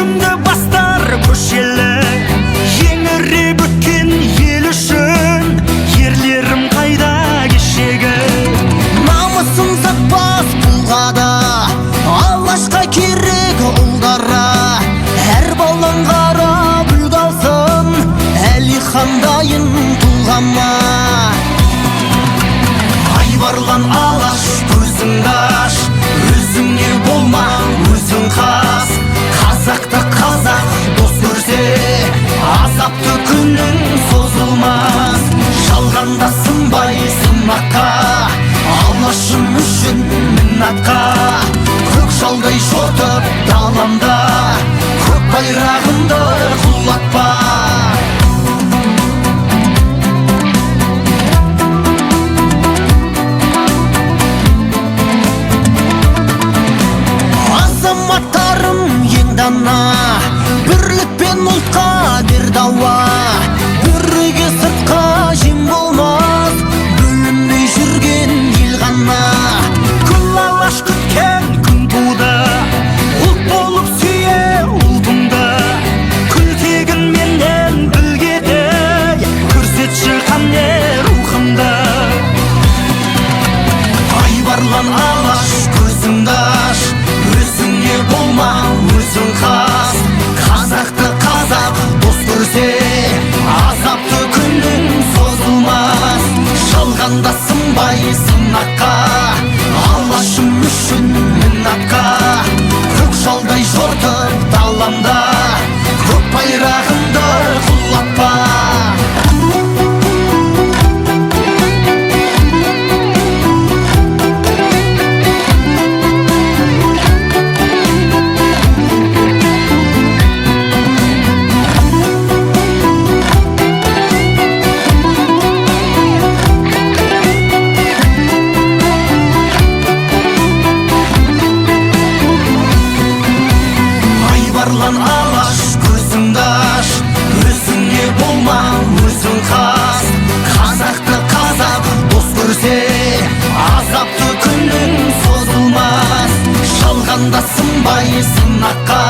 көшімді бастар көшелі, еңіреп өткен ел үшін ерлерім қайда кешегі. Намысын сатпас бұлғада алашқа керек ұлдара, әр балаң қарап үлгі алсын Әлихандайын тұлғама. Айбарлан алаш көзіңді аш, өзіңе болма өзің қас. Қазақты қазақ дос көрсе азапты күнің созылмас. Жалғанда сынбай сынаққа, алашым үшін миннатқа. Көк жалдай жортып даламда, көк байрағымды құлатпа. Азаматтарым ең дана, бірлікпен ұлтқа бер дауа. Бүріге сыртқа жем болмас, бөлінбей жүрген ел ғана. Күн алаш күткен күн туды, ұлт болып сүйе ұлтыңды. Күлтегін менен білге де, көрсетші қане рухымды. Айбарлан алаш көзіңді аш, өзіңе болма өзің қас. Қазақты қазақ дос көрсе азапты күнің созылмас. Жалғанда сынбай сынаққа, алашым үшін миннатқа. Көк жалдай жортып даламда, көк байрағымды құлатпа. Айбарлан алаш көзіңді аш, өзіңе болма өзің қас. Қазақты қазақ дос көрсе азапты күнің созылмас. Жалғанда сынбай сынаққа,